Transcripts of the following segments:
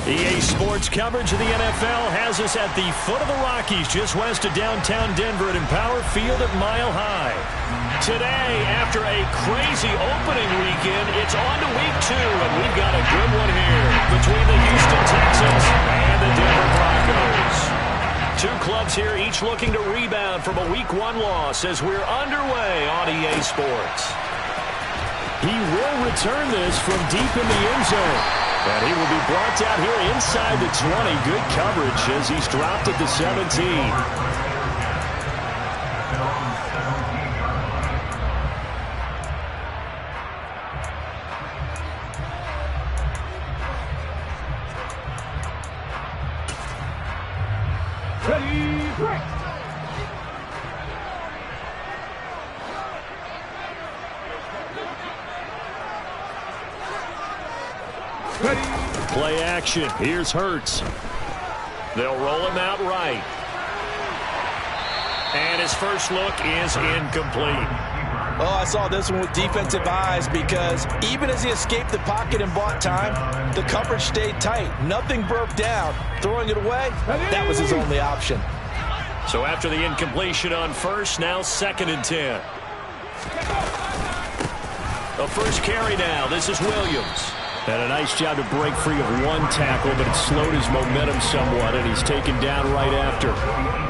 EA Sports coverage of the NFL has us at the foot of the Rockies, just west of downtown Denver at Empower Field at Mile High. Today, after a crazy opening weekend, it's on to week 2, and we've got a good one here between the Houston Texans and the Denver Broncos. Two clubs here, each looking to rebound from a week 1 loss as we're underway on EA Sports. He will return this from deep in the end zone. And he will be brought down here inside the 20. Good coverage as he's dropped at the 17. Ready, break. Play action. Here's Hurts. They'll roll him out right. And his first look is incomplete. Oh, I saw this one with defensive eyes because even as he escaped the pocket and bought time, the coverage stayed tight. Nothing broke down. Throwing it away, that was his only option. So after the incompletion on first, now 2nd and 10. The first carry now. This is Williams. And a nice job to break free of one tackle, but it slowed his momentum somewhat, and he's taken down right after.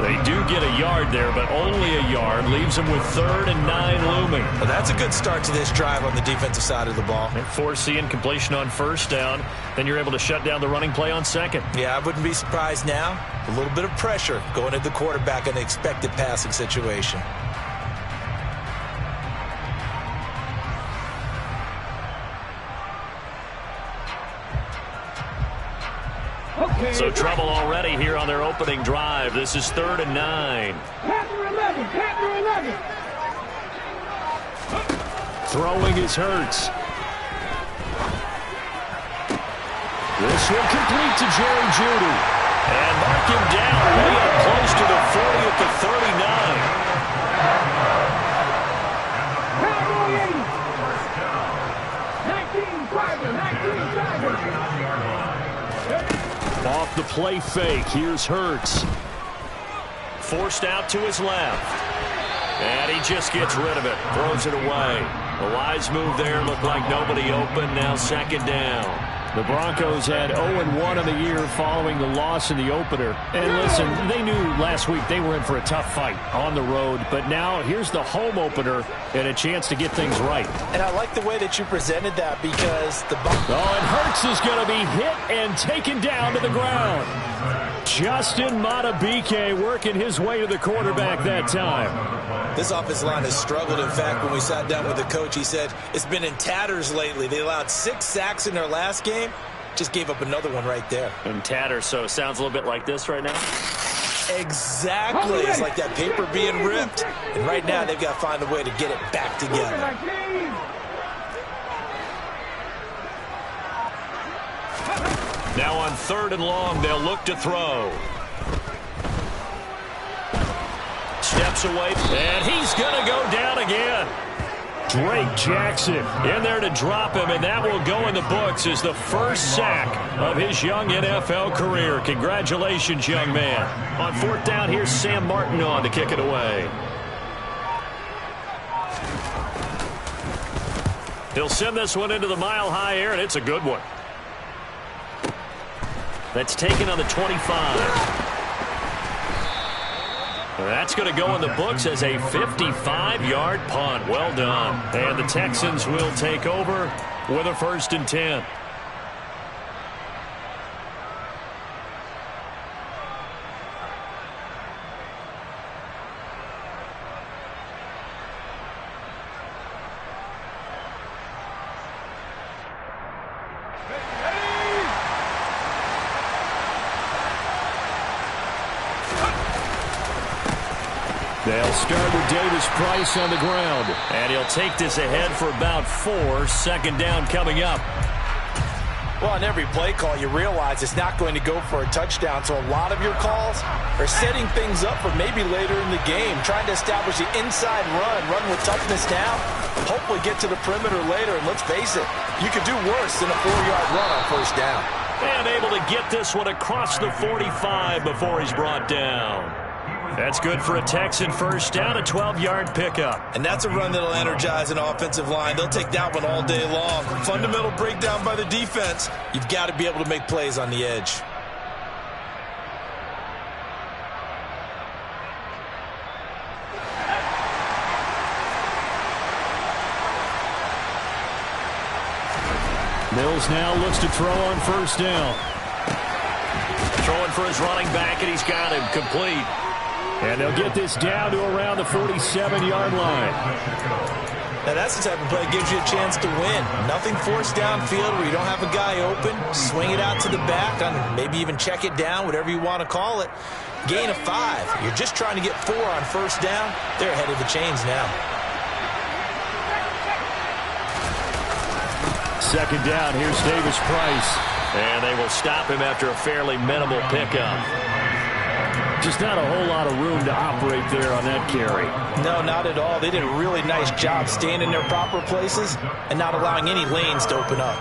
They do get a yard there, but only a yard. Leaves him with 3rd and 9 looming. Well, that's a good start to this drive on the defensive side of the ball. And force the incompletion on first down. Then you're able to shut down the running play on 2nd. Yeah, I wouldn't be surprised now. A little bit of pressure going at the quarterback in an expected passing situation. So trouble already here on their opening drive. This is 3rd and 9. Panther 11, Panther 11. Throwing is Hurts. This will complete to Jerry Jeudy. And mark him down way up close to the 40 at the 39. Off the play fake, here's Hurts. Forced out to his left. And he just gets rid of it, throws it away. A wise move there, looked like nobody open, now 2nd down. The Broncos had 0-1 on the year following the loss in the opener. And listen, they knew last week they were in for a tough fight on the road. But now here's the home opener and a chance to get things right. And I like the way that you presented that because the... Oh, and Hurts is going to be hit and taken down to the ground. Justin Madubuike working his way to the quarterback that time. This offensive line has struggled. In fact, when we sat down with the coach, he said it's been in tatters lately. They allowed 6 sacks in their last game. Just gave up another one right there. In tatters, so it sounds a little bit like this right now. Exactly. It's like that paper being ripped. And right now, they've got to find a way to get it back together. Now on 3rd and long, they'll look to throw. Steps away, and he's going to go down again. Drake Jackson in there to drop him, and that will go in the books as the first sack of his young NFL career. Congratulations, young man. On 4th down, here's Sam Martin on to kick it away. He'll send this one into the mile-high air, and it's a good one. That's taken on the 25. That's going to go in the books as a 55-yard punt. Well done. And the Texans will take over with a 1st and 10. They'll start with Davis Price on the ground. And he'll take this ahead for about 4. 2nd down coming up. Well, on every play call, you realize it's not going to go for a touchdown. So a lot of your calls are setting things up for maybe later in the game, trying to establish the inside run with toughness now, hopefully get to the perimeter later. And let's face it, you could do worse than a 4-yard run on 1st down. And able to get this one across the 45 before he's brought down. That's good for a Texan first down, a 12-yard pickup. And that's a run that'll energize an offensive line. They'll take that one all day long. Fundamental breakdown by the defense. You've got to be able to make plays on the edge. Mills now looks to throw on first down. Throwing for his running back, and he's got him complete. And they'll get this down to around the 47-yard line. Now that's the type of play that gives you a chance to win. Nothing forced downfield where you don't have a guy open. Swing it out to the back, maybe even check it down, whatever you want to call it. Gain of 5. You're just trying to get 4 on first down. They're ahead of the chains now. Second down, here's Davis Price. And they will stop him after a fairly minimal pickup. Just not a whole lot of room to operate there on that carry. No, not at all. They did a really nice job staying in their proper places and not allowing any lanes to open up.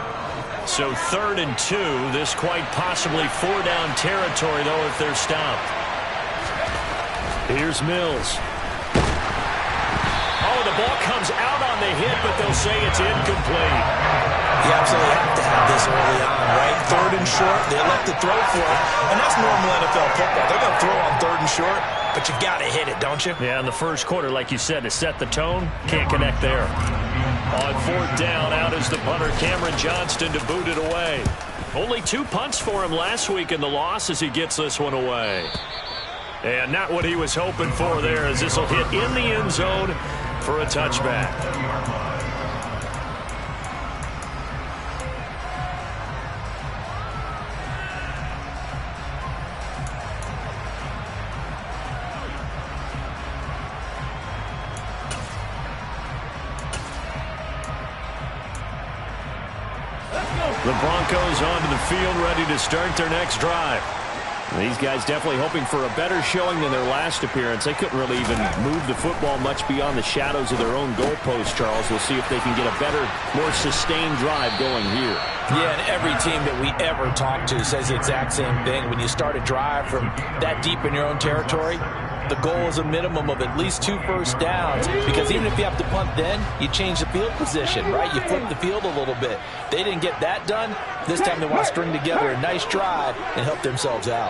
So 3rd and 2. This quite possibly 4-down territory, though, if they're stopped. Here's Mills. Oh, the ball comes out on the hit, but they'll say it's incomplete. You absolutely have to have this early on, right? 3rd and short, they elect to throw for it. And that's normal NFL football. They're going to throw on 3rd and short, but you got to hit it, don't you? Yeah, in the first quarter, like you said, to set the tone, can't connect there. On 4th down, out is the punter, Cameron Johnston, to boot it away. Only 2 punts for him last week in the loss as he gets this one away. And not what he was hoping for there, as this will hit in the end zone for a touchback. The Broncos onto the field, ready to start their next drive. These guys definitely hoping for a better showing than their last appearance. They couldn't really even move the football much beyond the shadows of their own goalpost, Charles. We'll see if they can get a better, more sustained drive going here. Yeah, and every team that we ever talk to says the exact same thing. When you start a drive from that deep in your own territory, the goal is a minimum of at least 2 first downs, because even if you have to punt then, you change the field position, right? You flip the field a little bit. They didn't get that done. This time they want to string together a nice drive and help themselves out.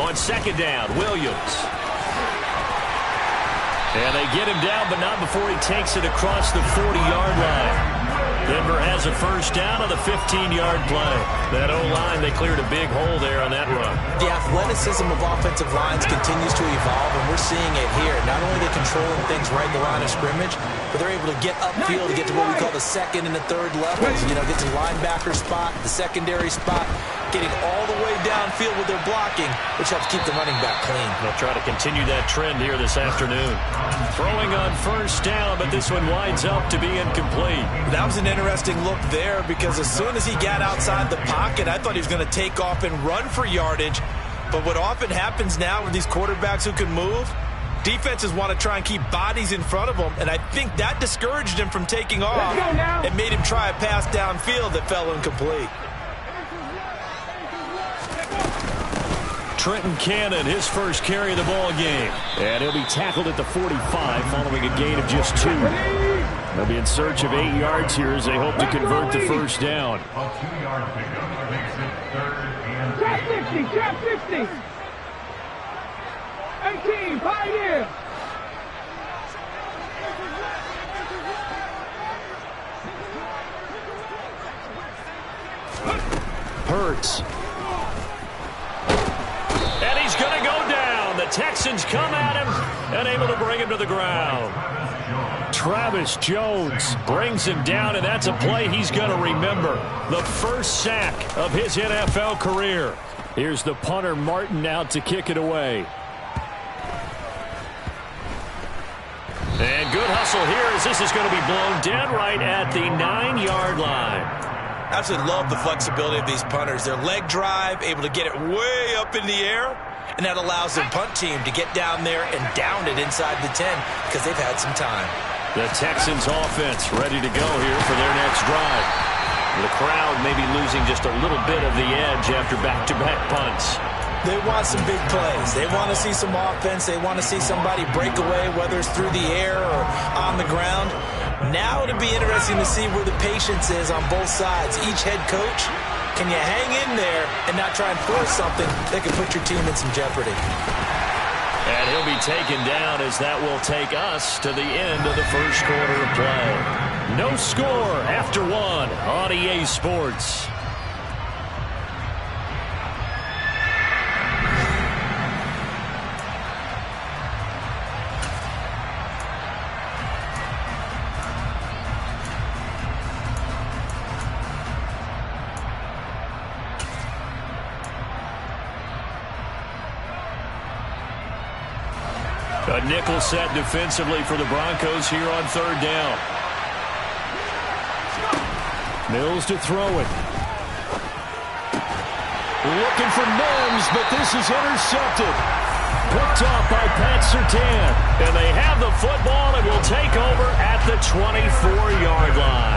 On 2nd down, Williams. And they get him down, but not before he takes it across the 40-yard line. Denver has a first down on the 15-yard play. That O-line, they cleared a big hole there on that run. The athleticism of offensive lines continues to evolve, and we're seeing it here. Not only are they controlling things right at the line of scrimmage, but they're able to get upfield to get to what we call the 2nd and the 3rd levels. You know, get to the linebacker spot, the secondary spot, getting all the way downfield with their blocking, which helps keep the running back clean. They'll try to continue that trend here this afternoon. Throwing on first down, but this one winds up to be incomplete. That was an interesting look there, because as soon as he got outside the pocket, I thought he was going to take off and run for yardage. But what often happens now with these quarterbacks who can move, defenses want to try and keep bodies in front of them, and I think that discouraged him from taking off and made him try a pass downfield that fell incomplete. Trenton Cannon, his first carry of the ball game. And he'll be tackled at the 45 following a gain of just 2. They'll be in search of 8 yards here as they hope to convert the first down. Trap 60, trap 60. 18, Pioneer. Hurts. And he's going to go down. The Texans come at him and able to bring him to the ground. Travis Jones brings him down, and that's a play he's going to remember. The first sack of his NFL career. Here's the punter, Martin, out to kick it away. And good hustle here as this is going to be blown dead right at the 9-yard line. I absolutely love the flexibility of these punters. Their leg drive, able to get it way up in the air, and that allows their punt team to get down there and down it inside the 10 because they've had some time. The Texans offense ready to go here for their next drive. The crowd maybe losing just a little bit of the edge after back-to-back punts. They want some big plays. They want to see some offense. They want to see somebody break away, whether it's through the air or on the ground. Now it'll be interesting to see where the patience is on both sides. Each head coach, can you hang in there and not try and force something that can put your team in some jeopardy? And he'll be taken down as that will take us to the end of the first quarter of play. No score after one on EA Sports. A nickel set defensively for the Broncos here on third down. Mills to throw it. Looking for Mims, but this is intercepted. Picked off by Pat Surtain. And they have the football and will take over at the 24-yard line.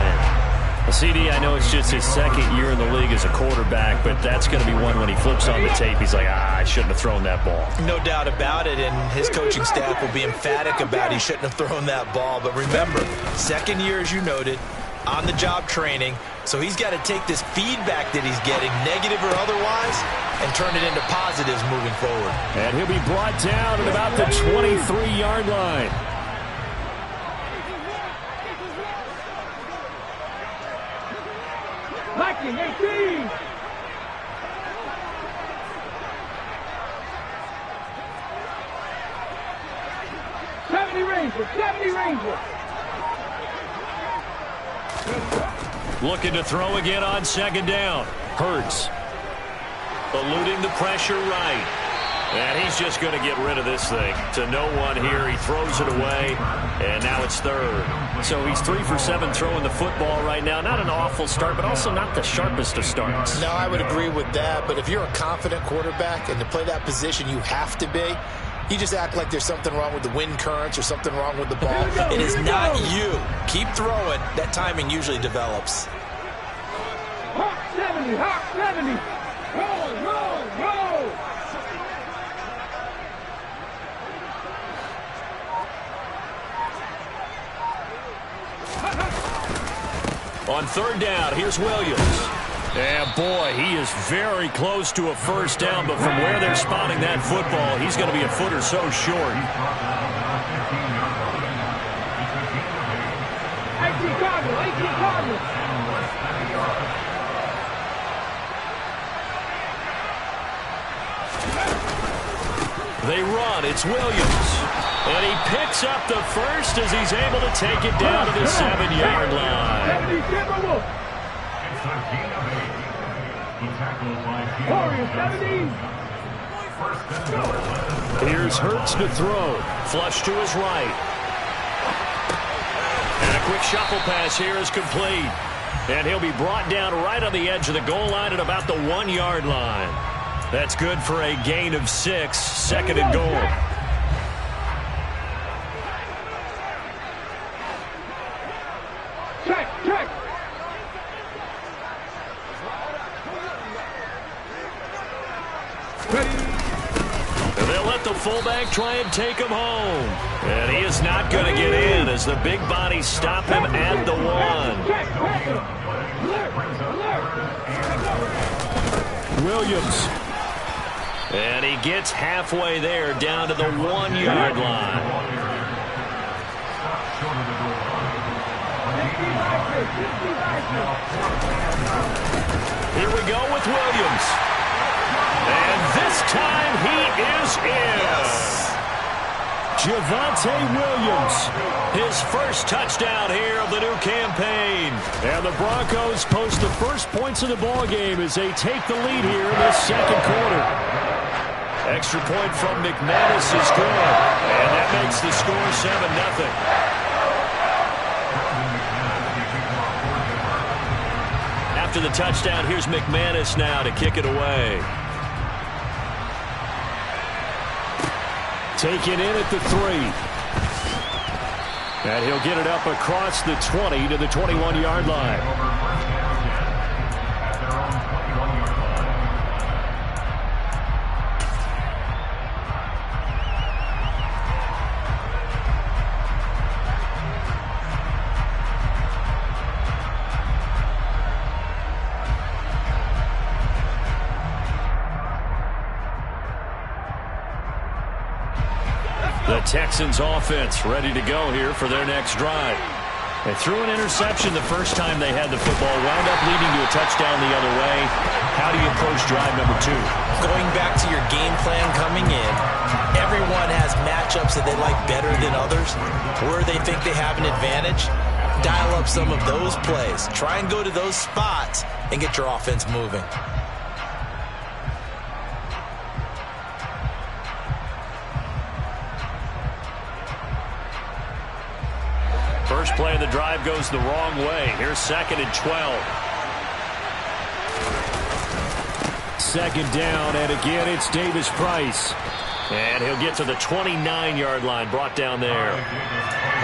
CD, I know it's just his second year in the league as a quarterback, but that's going to be one when he flips on the tape. He's like, I shouldn't have thrown that ball. No doubt about it, and his coaching staff will be emphatic about he shouldn't have thrown that ball. But remember, second year, as you noted, on-the-job training, so he's got to take this feedback that he's getting, negative or otherwise, and turn it into positives moving forward. And he'll be brought down at about the 23-yard line. Lacking 18. Looking to throw again on second down. Hurts. Eluding the pressure right. And he's just going to get rid of this thing. To no one here. He throws it away. And now it's third. So he's 3 for 7 throwing the football right now. Not an awful start, but also not the sharpest of starts. No, I would agree with that. But if you're a confident quarterback and to play that position, you have to be. You just act like there's something wrong with the wind currents or something wrong with the ball. It is not you. Keep throwing. That timing usually develops. Hawk 70, Hawk 70. Roll, roll, roll. On third down, here's Williams. And boy, he is very close to a first down, but from where they're spotting that football, he's going to be a foot or so short. 18 Cardinals, 18 Cardinals. They run, it's Williams. And he picks up the first as he's able to take it down to the 7-yard line. Here's Hurts to throw. Flush to his right. And a quick shuffle pass here is complete. And he'll be brought down right on the edge of the goal line at about the 1-yard line. That's good for a gain of 6, second and goal. Check. And they'll let the fullback try and take him home. And he is not going to get in as the big bodies stop him at the 1. Williams. And he gets halfway there down to the 1-yard line. Here we go with Williams. And this time he is in. Javonte Williams, his first touchdown here of the new campaign. And the Broncos post the first points of the ballgame as they take the lead here in this second quarter. Extra point from McManus is good. And that makes the score 7-0. After the touchdown, here's McManus now to kick it away. Taken in at the 3. And he'll get it up across the 20 to the 21-yard line. The Texans offense ready to go here for their next drive. They threw an interception the first time they had the football, wound up leading to a touchdown the other way. How do you approach drive number 2? Going back to your game plan coming in, everyone has matchups that they like better than others, where they think they have an advantage. Dial up some of those plays. Try and go to those spots and get your offense moving. First play of the drive goes the wrong way. Here's 2nd and 12. Second down, and again it's Davis Price. And he'll get to the 29-yard line, brought down there.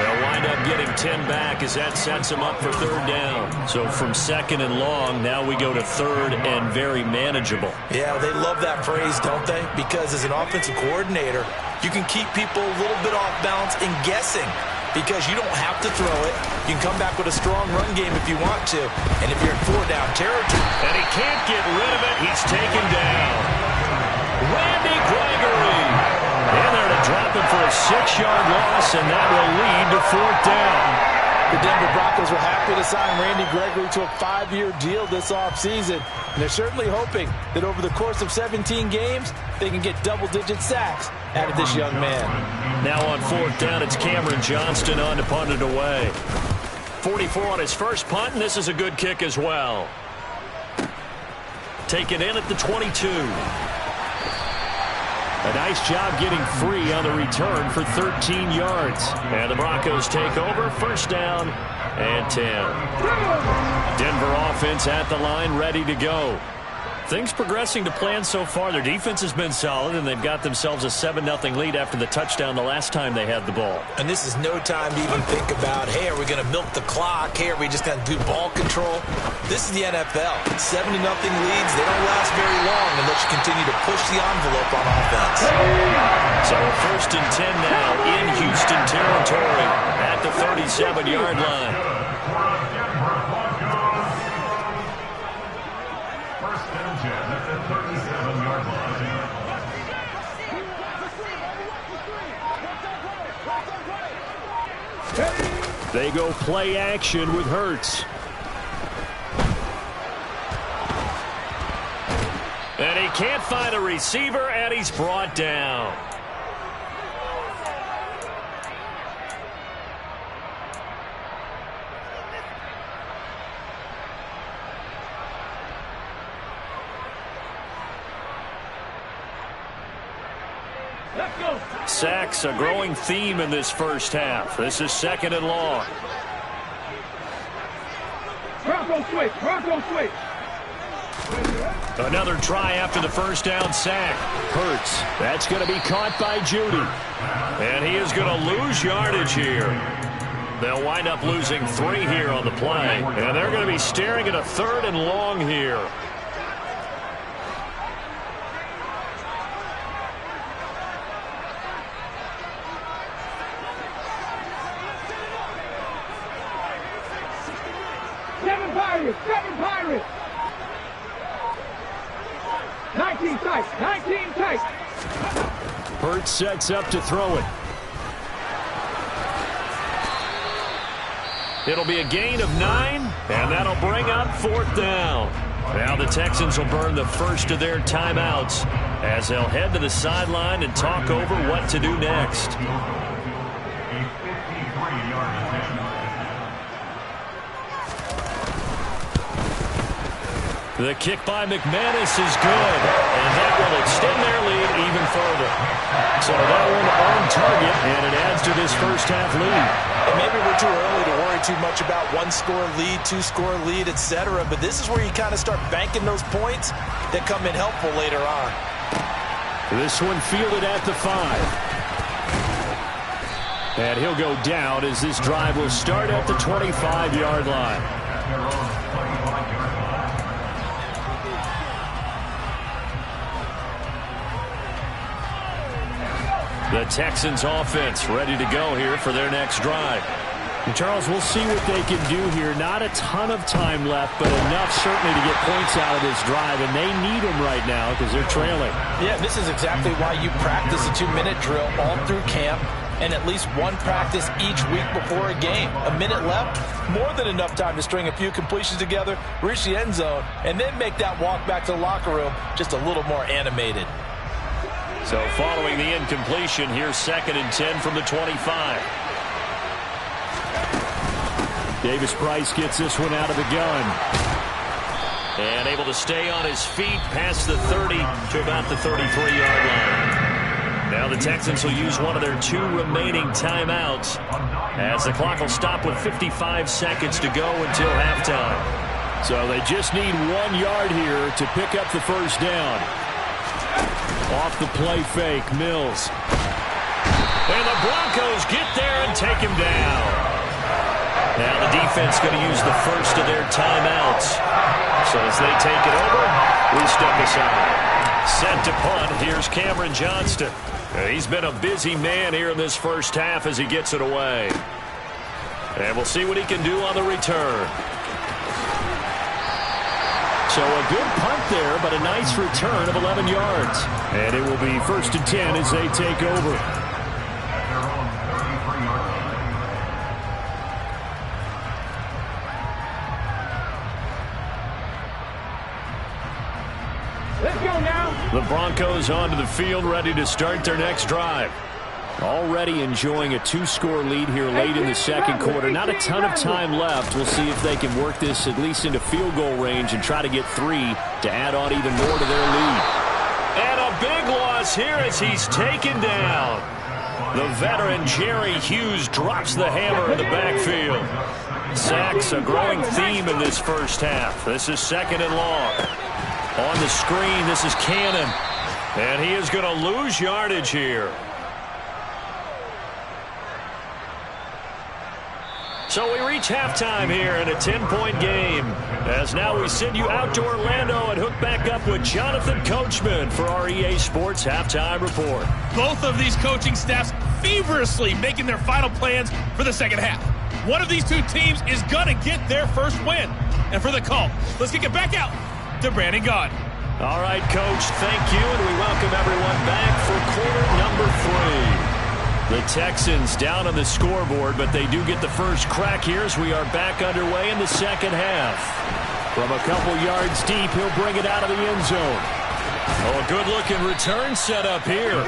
They'll wind up getting 10 back as that sets them up for 3rd down. So from 2nd and long, now we go to 3rd and very manageable. Yeah, they love that phrase, don't they? Because as an offensive coordinator, you can keep people a little bit off balance and guessing. Because you don't have to throw it. You can come back with a strong run game if you want to. And if you're in 4-down territory. And he can't get rid of it. He's taken down. Randy Gregory. And they're to drop him for a 6-yard loss, and that will lead to 4th down. The Denver Broncos were happy to sign Randy Gregory to a 5-year deal this offseason. And they're certainly hoping that over the course of 17 games, they can get double-digit sacks out of this young man. Now on 4th down, it's Cameron Johnston on to punt it away. 44 on his first punt, and this is a good kick as well. Taken in at the 22. A nice job getting free on the return for 13 yards. And the Broncos take over, 1st down and 10. Denver offense at the line, ready to go. Things progressing to plan so far. Their defense has been solid, and they've got themselves a 7-0 lead after the touchdown the last time they had the ball. And this is no time to even think about, hey, are we going to milk the clock? Hey, are we just going to do ball control? This is the NFL. 7-0 leads, they don't last very long unless you continue to push the envelope on offense. So 1st and 10 now in Houston territory at the 37-yard line. They go play action with Hurts. And he can't find a receiver, and he's brought down. Sacks, a growing theme in this first half. This is 2nd and long. Bronco switch, Bronco switch. Another try after the 1st down sack. Hurts. That's going to be caught by Judy. And he is going to lose yardage here. They'll wind up losing 3 here on the play. And they're going to be staring at a 3rd and long here. Seven Pirates. 19 tight. 19 tight. Hurts sets up to throw it. It'll be a gain of 9, and that'll bring up 4th down. Now the Texans will burn the first of their timeouts as they'll head to the sideline and talk over what to do next. The kick by McManus is good, and that will extend their lead even further. So that one on target, and it adds to this first half lead. And maybe we're too early to worry too much about 1-score lead, 2-score lead, etc. But this is where you kind of start banking those points that come in helpful later on. This one fielded at the 5. And he'll go down as this drive will start at the 25-yard line. The Texans offense ready to go here for their next drive. Charles, we'll see what they can do here. Not a ton of time left, but enough certainly to get points out of this drive, and they need them right now because they're trailing. Yeah, this is exactly why you practice a 2-minute drill all through camp and at least one practice each week before a game. A minute left, more than enough time to string a few completions together, reach the end zone, and then make that walk back to the locker room just a little more animated. So following the incompletion, here's 2nd and 10 from the 25. Davis Price gets this one out of the gun. And able to stay on his feet past the 30 to about the 33-yard line. Now the Texans will use one of their 2 remaining timeouts as the clock will stop with 55 seconds to go until halftime. So they just need 1 yard here to pick up the first down. Off the play fake, Mills. And the Broncos get there and take him down. Now the defense going to use the first of their timeouts. So as they take it over, we step aside. Set to punt, here's Cameron Johnston. He's been a busy man here in this first half as he gets it away. And we'll see what he can do on the return. So a good punt there, but a nice return of 11 yards. And it will be 1st and 10 as they take over. Let's go now. The Broncos onto the field, ready to start their next drive. Already enjoying a 2-score lead here late in the second quarter. Not a ton of time left. We'll see if they can work this at least into field goal range and try to get 3 to add on even more to their lead. And a big loss here as he's taken down. The veteran Jerry Hughes drops the hammer in the backfield. Sacks a growing theme in this first half. This is 2nd and long. On the screen, this is Cannon. And he is going to lose yardage here. So we reach halftime here in a 10-point game. As now we send you out to Orlando and hook back up with Jonathan Coachman for our EA Sports Halftime Report. Both of these coaching staffs feverishly making their final plans for the second half. One of these 2 teams is going to get their first win. And for the call, let's kick it back out to Brandon Gaudin. All right, Coach, thank you, and we welcome everyone back for quarter number 3. The Texans down on the scoreboard, but they do get the first crack here as we are back underway in the second half. From a couple yards deep, he'll bring it out of the end zone. Oh, a good-looking return set up here.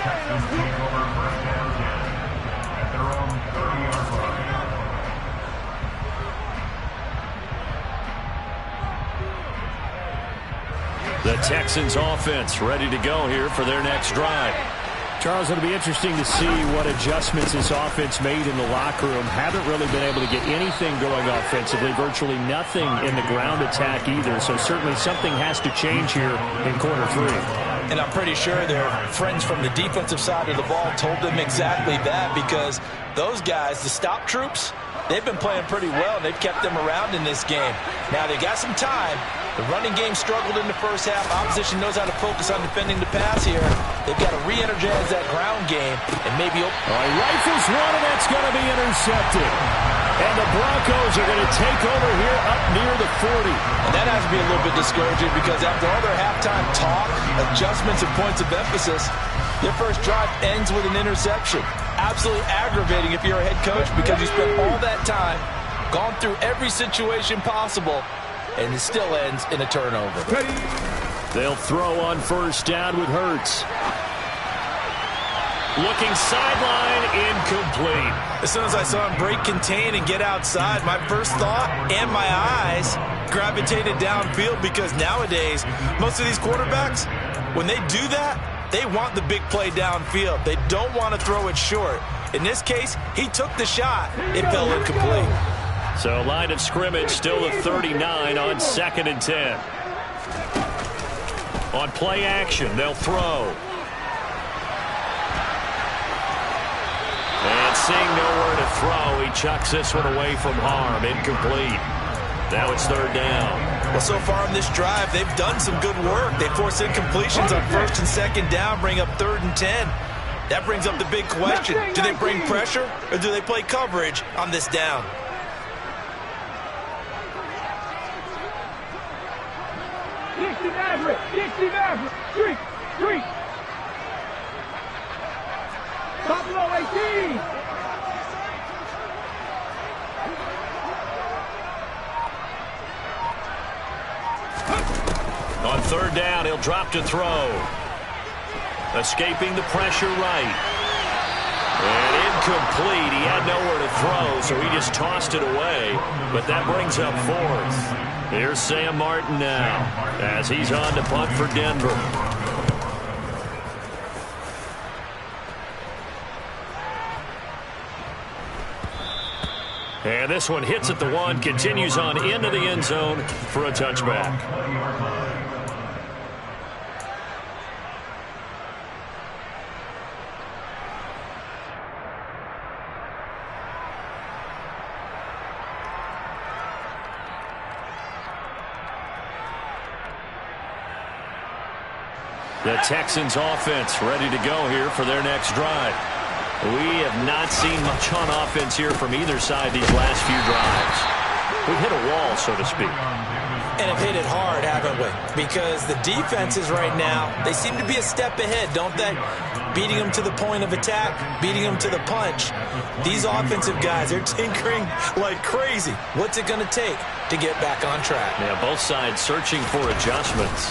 The Texans offense ready to go here for their next drive. Charles, it'll be interesting to see what adjustments this offense made in the locker room. Haven't really been able to get anything going offensively, virtually nothing in the ground attack either. So certainly something has to change here in quarter 3. And I'm pretty sure their friends from the defensive side of the ball told them exactly that, because those guys, the stop troops, they've been playing pretty well, and they've kept them around in this game. Now they got some time. The running game struggled in the first half. Opposition knows how to focus on defending the pass here. They've got to re-energize that ground game and maybe open. Rifles one, and that's going to be intercepted. And the Broncos are going to take over here up near the 40. And that has to be a little bit discouraging, because after all their halftime talk, adjustments, and points of emphasis, their first drive ends with an interception. Absolutely aggravating if you're a head coach, because you spent all that time, gone through every situation possible, and it still ends in a turnover. They'll throw on first down with Hurts. Looking sideline, incomplete. As soon as I saw him break contain and get outside, my first thought and my eyes gravitated downfield, because nowadays, most of these quarterbacks, when they do that, they want the big play downfield. They don't want to throw it short. In this case, he took the shot. It fell incomplete. So line of scrimmage still at 39 on 2nd and 10. On play action, they'll throw. And seeing nowhere to throw, he chucks this one away from harm. Incomplete. Now it's 3rd down. Well, so far in this drive, they've done some good work. They force incompletions on 1st and 2nd down, bring up 3rd and 10. That brings up the big question. Do they bring pressure, or do they play coverage on this down? Dixie Maverick. Dixie Maverick. Street. Buffalo 18. On third down, he'll drop to throw. Escaping the pressure right. And incomplete. He had nowhere to throw, so he just tossed it away. But that brings up fourth. Here's Sam Martin now as he's on to punt for Denver. And this one hits at the one, continues on into the end zone for a touchback. The Texans offense ready to go here for their next drive. We have not seen much on offense here from either side these last few drives. We've hit a wall, so to speak. And have hit it hard, haven't we? Because the defenses right now, they seem to be a step ahead, don't they? Beating them to the point of attack, beating them to the punch. These offensive guys, they're tinkering like crazy. What's it going to take to get back on track? Yeah, both sides searching for adjustments.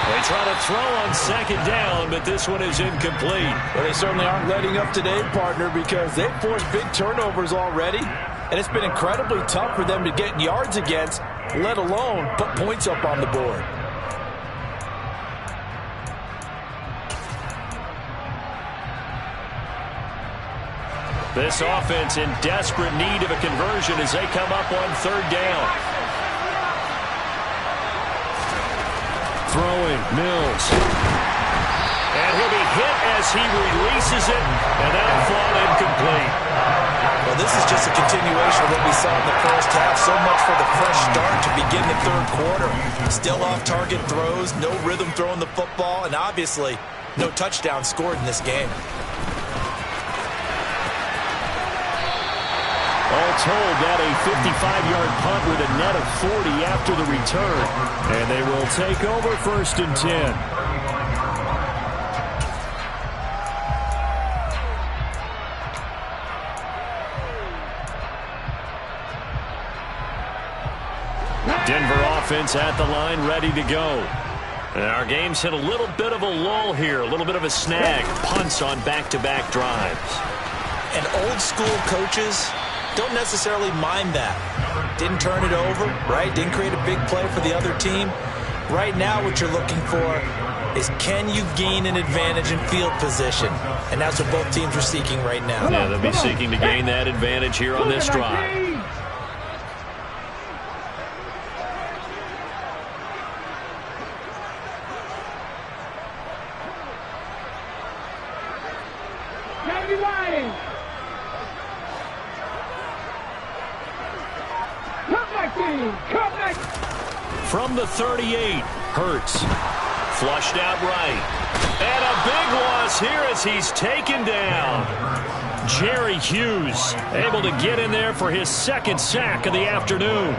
They try to throw on second down, but this one is incomplete. Well, they certainly aren't letting up today, partner, because they've forced big turnovers already, and it's been incredibly tough for them to get yards against, let alone put points up on the board. This offense in desperate need of a conversion as they come up on third down. Throwing, Mills. And he'll be hit as he releases it, and that'll fall incomplete. Well, this is just a continuation of what we saw in the first half. So much for the fresh start to begin the third quarter. Still off-target throws, no rhythm throwing the football, and obviously no touchdown scored in this game. All told, that a 55-yard punt with a net of 40 after the return. And they will take over 1st and 10. Denver offense at the line, ready to go. And our game's hit a little bit of a lull here, a little bit of a snag. Punts on back-to-back drives. And old-school coaches don't necessarily mind that. Didn't turn it over, right? Didn't create a big play for the other team. Right now what you're looking for is, can you gain an advantage in field position? And that's what both teams are seeking right now. Yeah, they'll be seeking to gain that advantage here on this drive. From the 38, Hurts. Flushed out right. And a big loss here as he's taken down. Jerry Hughes able to get in there for his second sack of the afternoon.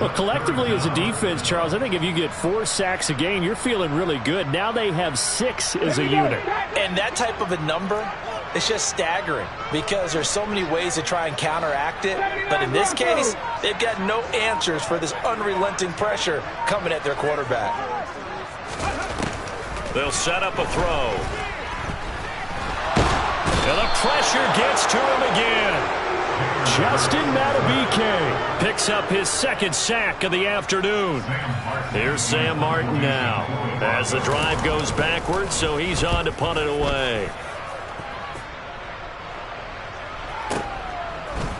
Well, collectively as a defense, Charles, I think if you get 4 sacks a game, you're feeling really good. Now they have 6 as a unit. And that type of a number, it's just staggering because there's so many ways to try and counteract it. But in this case, they've got no answers for this unrelenting pressure coming at their quarterback. They'll set up a throw. And the pressure gets to him again. Justin Madubuike picks up his second sack of the afternoon. Here's Sam Martin now as the drive goes backwards, so he's on to punt it away.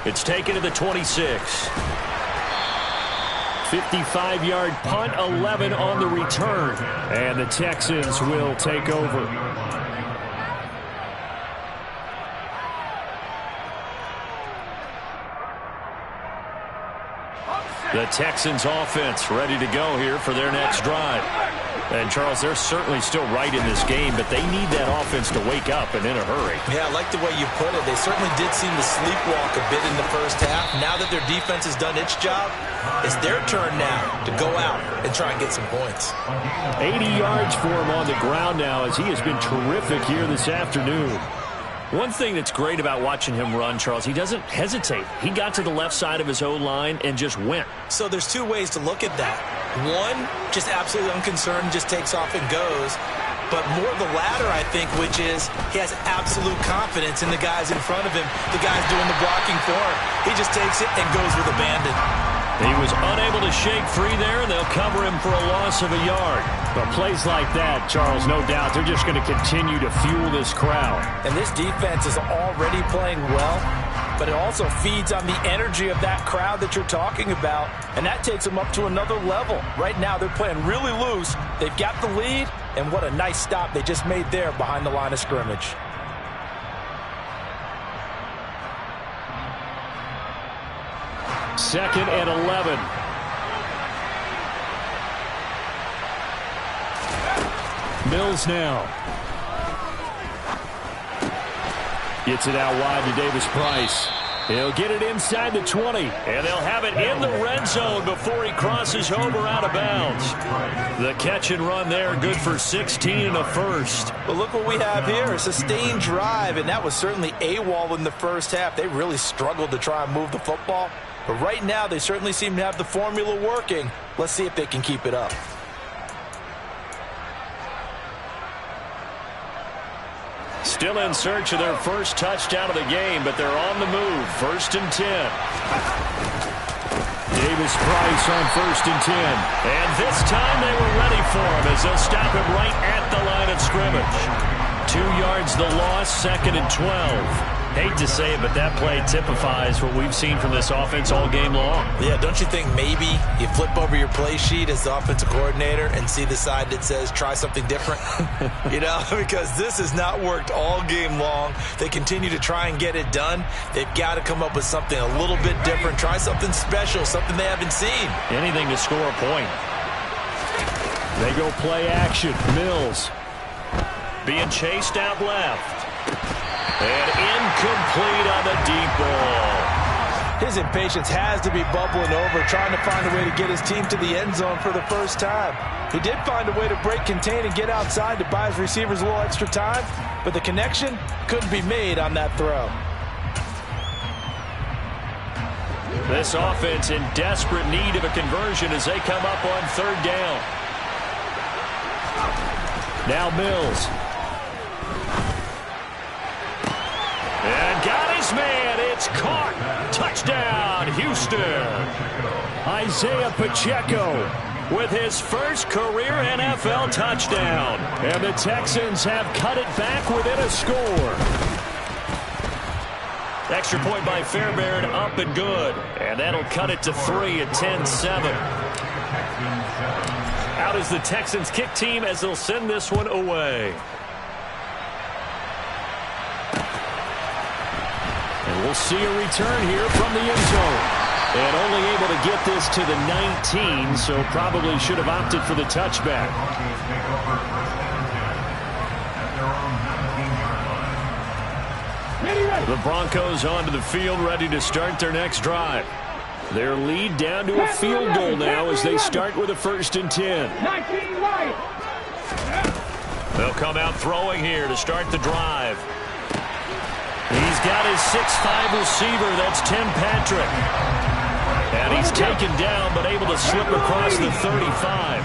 It's taken to the 26. 55-yard punt, 11 on the return. And the Texans will take over. The Texans offense ready to go here for their next drive. And, Charles, they're certainly still right in this game, but they need that offense to wake up and in a hurry. Yeah, I like the way you put it. They certainly did seem to sleepwalk a bit in the first half. Now that their defense has done its job, it's their turn now to go out and try and get some points. 80 yards for him on the ground now as he has been terrific here this afternoon. One thing that's great about watching him run, Charles, he doesn't hesitate. He got to the left side of his O-line and just went. So there's two ways to look at that. One, just absolutely unconcerned, just takes off and goes. But more the latter, I think, which is he has absolute confidence in the guys in front of him, the guys doing the blocking for him. He just takes it and goes with abandon. He was unable to shake free there, and they'll cover him for a loss of a yard. But plays like that, Charles, no doubt, they're just going to continue to fuel this crowd. And this defense is already playing well, but it also feeds on the energy of that crowd that you're talking about, and that takes them up to another level. Right now, they're playing really loose. They've got the lead, and what a nice stop they just made there behind the line of scrimmage. Second and 11. Mills now. Gets it out wide to Davis Price. He'll get it inside the 20. And they'll have it in the red zone before he crosses over out of bounds. The catch and run there, good for 16 and a first. But look what we have here, a sustained drive, and that was certainly AWOL in the first half. They really struggled to try and move the football. But right now, they certainly seem to have the formula working. Let's see if they can keep it up. Still in search of their first touchdown of the game, but they're on the move. 1st and 10. Davis Price on 1st and 10. And this time they were ready for him as they'll stop him right at the line of scrimmage. 2 yards the loss, 2nd and 12. Hate to say it, but that play typifies what we've seen from this offense all game long. Yeah, don't you think maybe you flip over your play sheet as the offensive coordinator and see the side that says try something different? You know, because this has not worked all game long. They continue to try and get it done. They've got to come up with something a little bit different. Try something special, something they haven't seen. Anything to score a point. They go play action. Mills. Being chased out left. And incomplete on the deep ball. His impatience has to be bubbling over, trying to find a way to get his team to the end zone for the first time. He did find a way to break, contain, and get outside to buy his receivers a little extra time, but the connection couldn't be made on that throw. This offense in desperate need of a conversion as they come up on 3rd down. Now Mills. And got his man. It's caught. Touchdown, Houston. Isaiah Pacheco with his first career NFL touchdown. And the Texans have cut it back within a score. Extra point by Fairbairn, up and good. And that'll cut it to 3 at 10-7. Out is the Texans kick team as they'll send this one away. And we'll see a return here from the end zone. And only able to get this to the 19, so probably should have opted for the touchback. The Broncos onto the field, ready to start their next drive. Their lead down to a field goal now as they start with a 1st and 10. They'll come out throwing here to start the drive. He's got his 6'5" receiver. That's Tim Patrick. And he's taken down, but able to slip across the 35.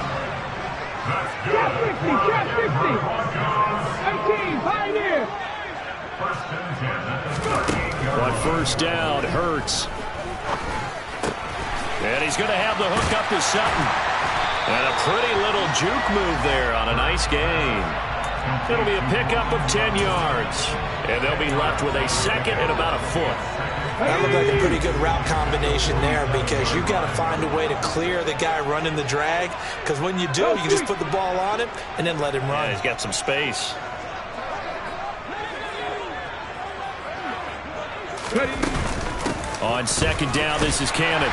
On 1st down, Hurts. And he's going to have the hook up to Sutton. And a pretty little juke move there on a nice gain. It'll be a pickup of 10 yards. And they'll be left with a 2nd and about a foot. That looked like a pretty good route combination there because you've got to find a way to clear the guy running the drag. Because when you do, you can just put the ball on him and then let him run. Yeah, he's got some space. On 2nd down, this is Cannon.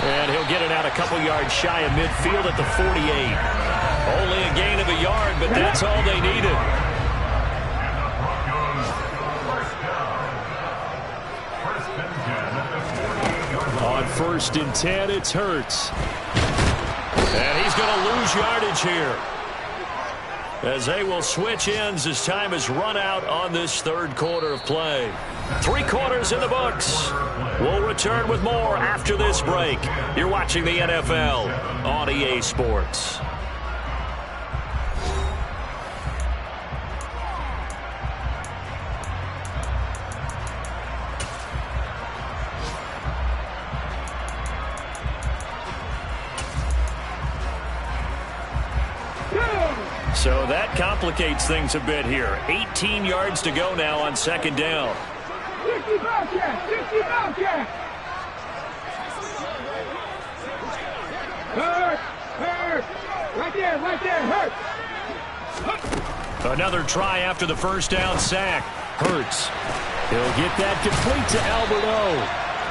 And he'll get it out a couple yards shy of midfield at the 48. Only a gain of a yard, but that's all they needed. On 1st and 10, it's Hurts. And he's going to lose yardage here, as they will switch ends as time has run out on this 3rd quarter of play. 3 quarters in the books. We'll return with more after this break. You're watching the NFL on EA Sports. So that complicates things a bit here. 18 yards to go now on 2nd down. 60 Bobcat! 60 Bobcat! Hurt! Right there, Hurt! Another try after the 1st down sack. Hurts. He'll get that complete to Albert O.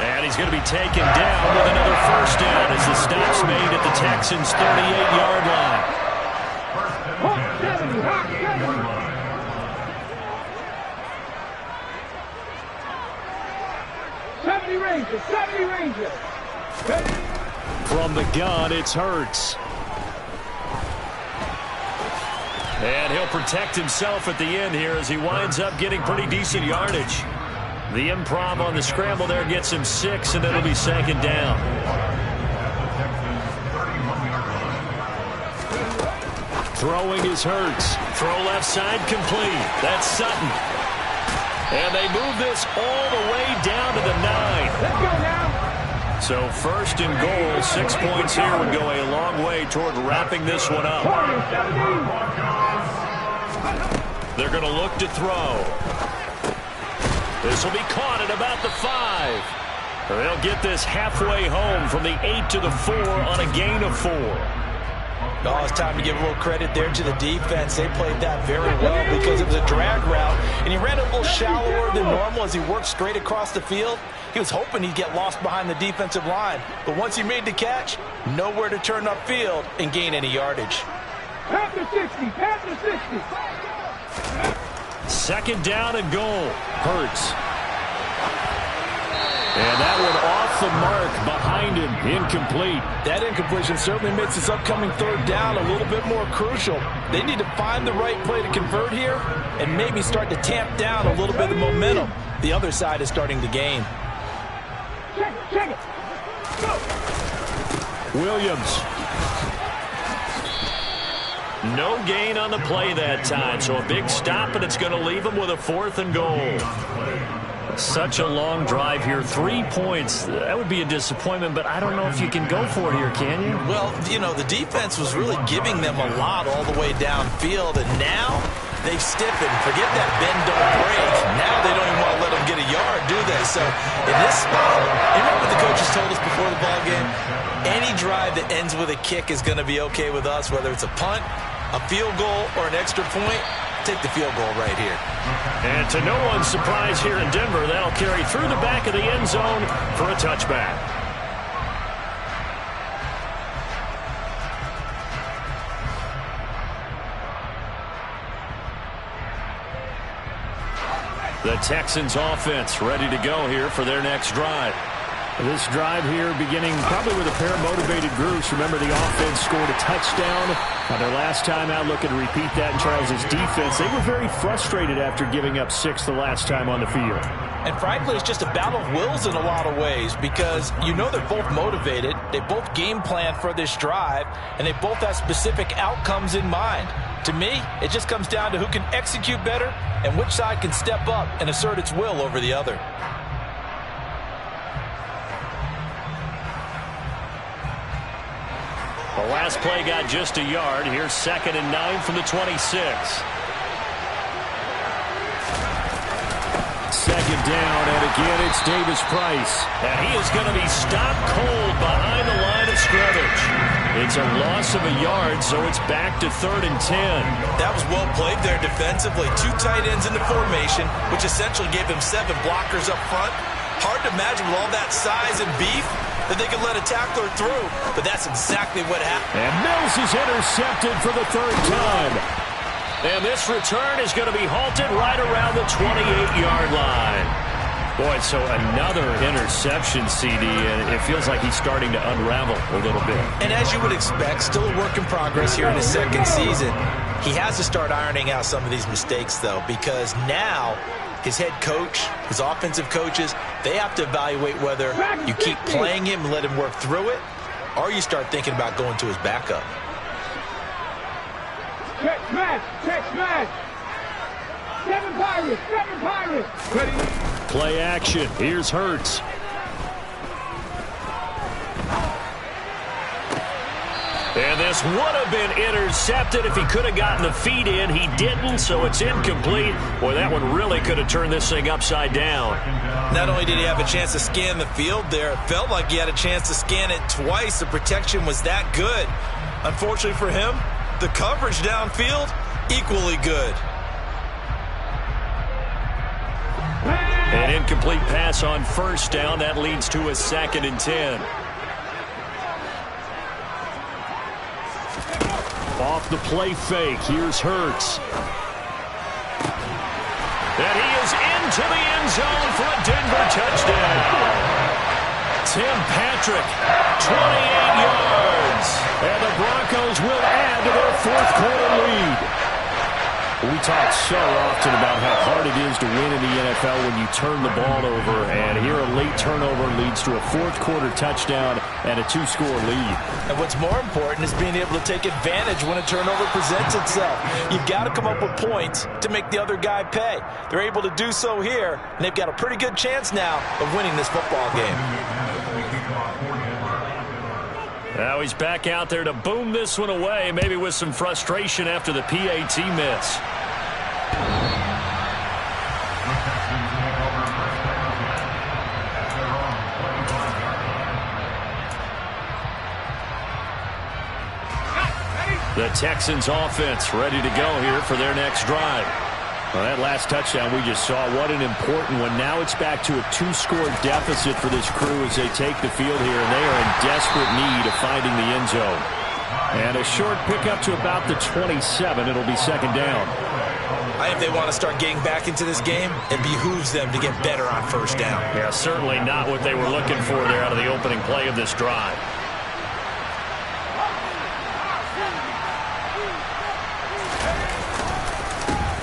And he's going to be taken down with another 1st down as the stop's made at the Texans' 38-yard line. 70 Rangers. From the gun, it's Hurts. And he'll protect himself at the end here as he winds up getting pretty decent yardage. The improv on the scramble there gets him 6, and it'll be 2nd down. Throwing is Hurts. Throw left side complete. That's Sutton. And they move this all the way down to the 9. Let's go now. So 1st and goal, 6 points here would go a long way toward wrapping this one up. They're going to look to throw. This will be caught at about the 5. They'll get this halfway home from the 8 to the 4 on a gain of 4. Oh, it's time to give a little credit there to the defense. They played that very well because it was a drag route, and he ran a little shallower than normal as he worked straight across the field. He was hoping he'd get lost behind the defensive line, but once he made the catch, nowhere to turn upfield and gain any yardage. Pass the 60. 2nd down and goal. Hurts. And that one off the mark behind him. Incomplete. That incompletion certainly makes this upcoming 3rd down a little bit more crucial. They need to find the right play to convert here and maybe start to tamp down a little bit of momentum. The other side is starting to gain. Check it. Go. Williams. No gain on the play that time, so a big stop, and it's going to leave him with a 4th and goal. Such a long drive here. 3 points. That would be a disappointment, but I don't know if you can go for it here, can you? Well, you know, the defense was really giving them a lot all the way downfield, and now they've stiffened. Forget that bend, don't break. Now they don't even want to let them get a yard, do they? So in this spot, you remember what the coaches told us before the ball game? Any drive that ends with a kick is going to be okay with us, whether it's a punt, a field goal, or an extra point. Take the field goal right here. And to no one's surprise here in Denver, that'll carry through the back of the end zone for a touchback. The Texans offense ready to go here for their next drive. This drive here beginning probably with a pair of motivated groups. Remember, the offense scored a touchdown on their last time out. Looking to repeat that in Charles' defense. They were very frustrated after giving up 6 the last time on the field. And frankly, it's just a battle of wills in a lot of ways because you know they're both motivated. They both game plan for this drive, and they both have specific outcomes in mind. To me, it just comes down to who can execute better and which side can step up and assert its will over the other. The last play got just a yard. Here's 2nd and 9 from the 26. 2nd down, and again it's Davis Price. And he is going to be stopped cold behind the line of scrimmage. It's a loss of a yard, so it's back to 3rd and 10. That was well played there defensively. 2 tight ends in the formation, which essentially gave him 7 blockers up front. Hard to imagine with all that size and beef, that they could let a tackler through, but that's exactly what happened. And Mills is intercepted for the third time. And this return is going to be halted right around the 28-yard line. Boy, so another interception, CD, and it feels like he's starting to unravel a little bit. And as you would expect, still a work in progress here in his second season. He has to start ironing out some of these mistakes, though, because now his head coach, his offensive coaches, they have to evaluate whether you keep playing him and let him work through it, or you start thinking about going to his backup. Check smash! Check smash! 7 Pirates! 7 Pirates! Ready? Play action. Here's Hurts. And this would have been intercepted if he could have gotten the feet in. He didn't, so it's incomplete. Boy, that one really could have turned this thing upside down. Not only did he have a chance to scan the field there, it felt like he had a chance to scan it twice. The protection was that good. Unfortunately for him, the coverage downfield, equally good. An incomplete pass on first down. That leads to a 2nd and 10. Off the play fake. Here's Hurts. And he is into the end zone for a Denver touchdown. Tim Patrick, 28 yards. And the Broncos will add to their fourth quarter lead. We talk so often about how hard it is to win in the NFL when you turn the ball over, and here a late turnover leads to a fourth quarter touchdown and a 2-score lead. And what's more important is being able to take advantage when a turnover presents itself. You've got to come up with points to make the other guy pay. They're able to do so here, and they've got a pretty good chance now of winning this football game. Now he's back out there to boom this one away, maybe with some frustration after the PAT miss. The Texans offense ready to go here for their next drive. Well, that last touchdown we just saw, what an important one. Now it's back to a 2-score deficit for this crew as they take the field here, and they are in desperate need of finding the end zone. And a short pickup to about the 27. It'll be 2nd down. I think they want to start getting back into this game. It behooves them to get better on first down. Yeah, certainly not what they were looking for there out of the opening play of this drive.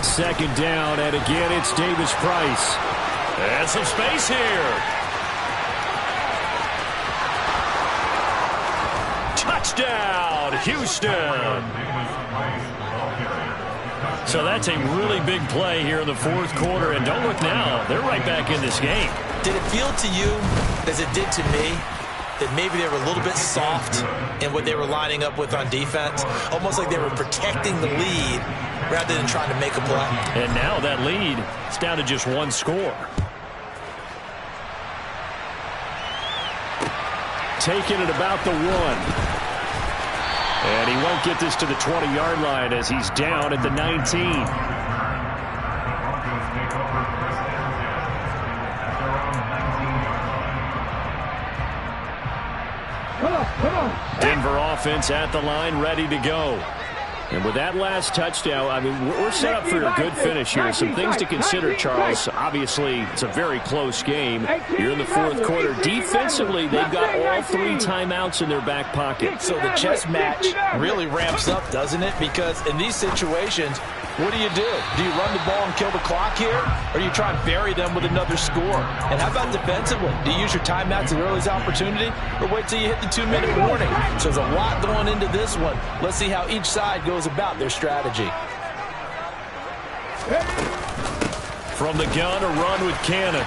Second down, and again it's Davis Price. And some space here. Touchdown, Houston. So that's a really big play here in the fourth quarter, and don't look now, they're right back in this game. Did it feel to you, as it did to me, that maybe they were a little bit soft in what they were lining up with on defense? Almost like they were protecting the lead rather than trying to make a play. And now that lead is down to just 1 score. Taking it about the 1. And he won't get this to the 20-yard line as he's down at the 19. Denver offense at the line, ready to go. And with that last touchdown, I mean, we're set up for a good finish here. Some things to consider, Charles. Obviously, it's a very close game. You're in the fourth quarter. Defensively, they've got all 3 timeouts in their back pocket. So the chess match really ramps up, doesn't it? Because in these situations, what do? Do you run the ball and kill the clock here? Or do you try and bury them with another score? And how about defensively? Do you use your timeouts at earliest opportunity? Or wait till you hit the 2-minute warning? So there's a lot going into this one. Let's see how each side goes about their strategy. From the gun, a run with Cannon.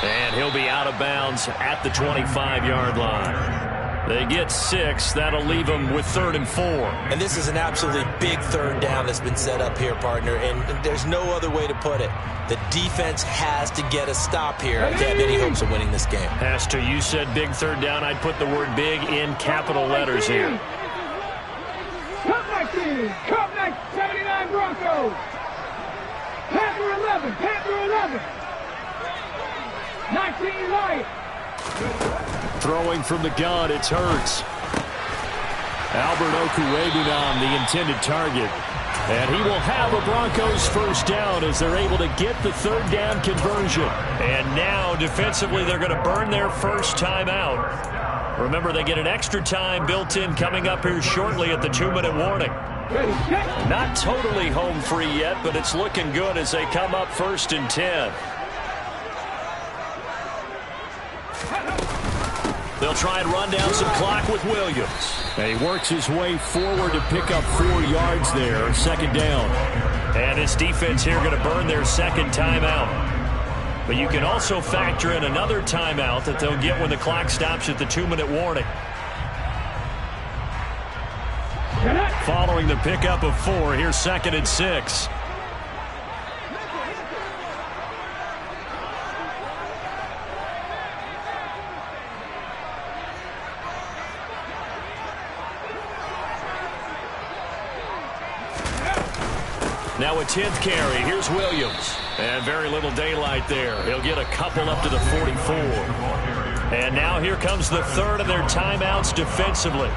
And he'll be out of bounds at the 25-yard line. They get 6. That'll leave them with 3rd and 4. And this is an absolutely big third down that's been set up here, partner. And there's no other way to put it. The defense has to get a stop here if they have any hopes of winning this game. Pastor, you said big third down. I'd put the word big in capital letters here. Come next team! Come next 79 Broncos! Panther 11! Panther 11! 19 Lions! Throwing from the gun, it's Hurts. Albert Okwuegbunam, the intended target. And he will have a Broncos first down as they're able to get the third down conversion. And now, defensively, they're going to burn their first timeout. Remember, they get an extra time built in coming up here shortly at the 2-minute warning. Not totally home free yet, but it's looking good as they come up 1st and 10. They'll try and run down some clock with Williams. And he works his way forward to pick up 4 yards there, 2nd down. And this defense here going to burn their second timeout. But you can also factor in another timeout that they'll get when the clock stops at the 2-minute warning. Following the pickup of 4, here's 2nd and 6. Now a 10th carry. Here's Williams. And very little daylight there. He'll get a couple up to the 44. And now here comes the third of their timeouts defensively.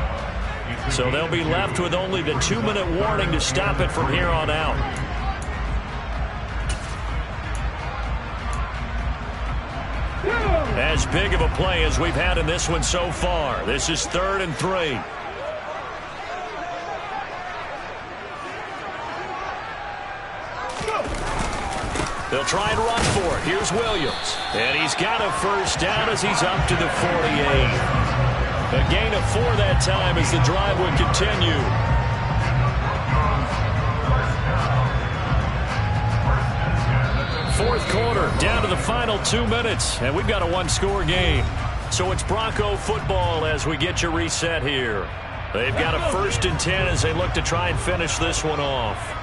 So they'll be left with only the 2-minute warning to stop it from here on out. As big of a play as we've had in this one so far. This is 3rd and 3. They'll try and run for it. Here's Williams. And he's got a first down as he's up to the 48. A gain of 4 that time as the drive would continue. Fourth quarter, down to the final 2 minutes. And we've got a 1-score game. So it's Bronco football as we get you reset here. They've got a 1st and 10 as they look to try and finish this one off.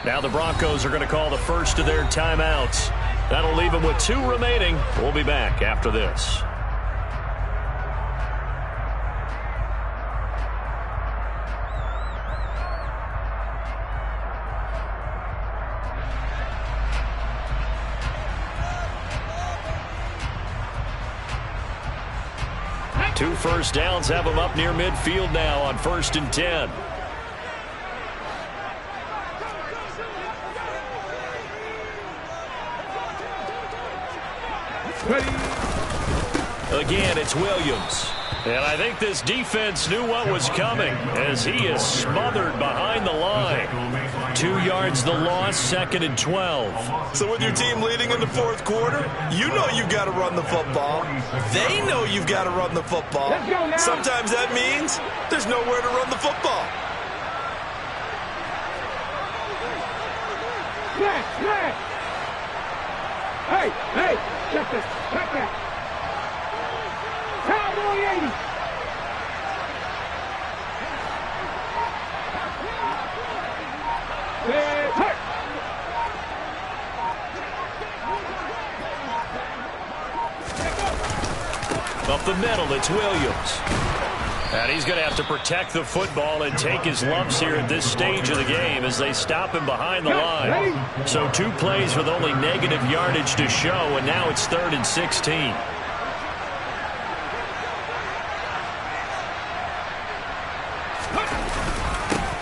Now the Broncos are going to call the first of their timeouts. That'll leave them with 2 remaining. We'll be back after this. Two first downs have them up near midfield now on 1st and 10. Again, it's Williams. And I think this defense knew what was coming as he is smothered behind the line. 2 yards the loss, 2nd and 12. So with your team leading in the 4th quarter, you know you've got to run the football. They know you've got to run the football. Sometimes that means there's nowhere to run the football. Hey, check that. Cowboy 80. Up the middle, it's Williams. And he's going to have to protect the football and take his lumps here at this stage of the game as they stop him behind the line. So 2 plays with only negative yardage to show, and now it's 3rd and 16.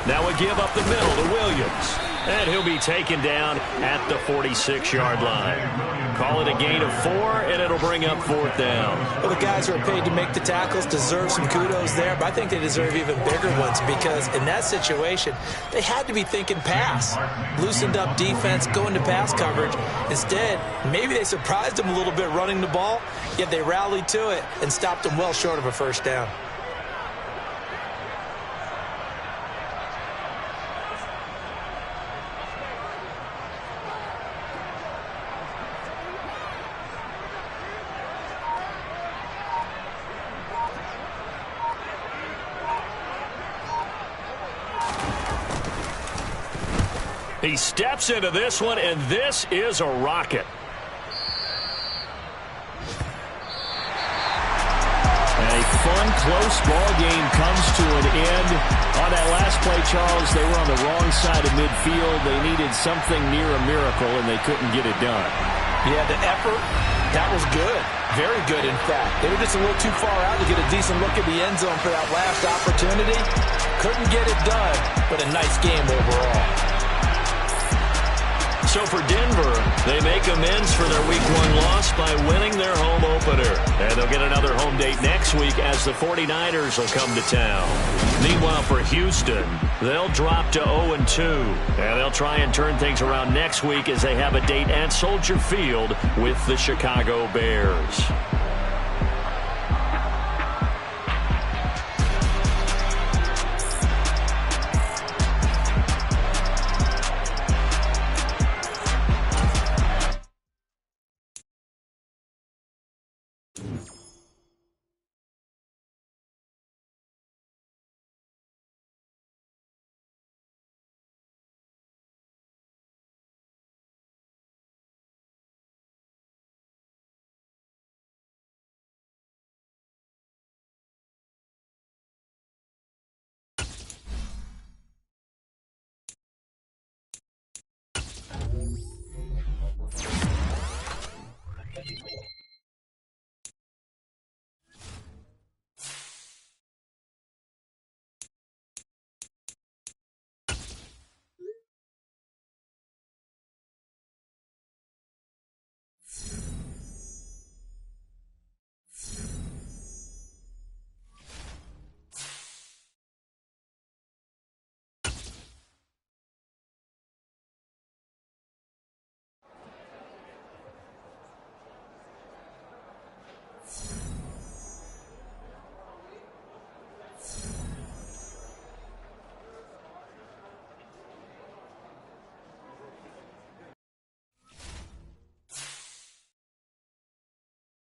Now a give up the middle to Williams. And he'll be taken down at the 46-yard line. Call it a gain of 4, and it'll bring up 4th down. Well, the guys who are paid to make the tackles deserve some kudos there, but I think they deserve even bigger ones because in that situation, they had to be thinking pass. Loosened up defense, going to pass coverage. Instead, maybe they surprised them a little bit running the ball, yet they rallied to it and stopped them well short of a first down. He steps into this one, and this is a rocket. And a fun, close ball game comes to an end. On that last play, Charles, they were on the wrong side of midfield. They needed something near a miracle, and they couldn't get it done. Yeah, the effort, that was good. Very good, in fact. They were just a little too far out to get a decent look at the end zone for that last opportunity. Couldn't get it done, but a nice game overall. So for Denver, they make amends for their Week 1 loss by winning their home opener. And they'll get another home date next week as the 49ers will come to town. Meanwhile, for Houston, they'll drop to 0-2. And they'll try and turn things around next week as they have a date at Soldier Field with the Chicago Bears.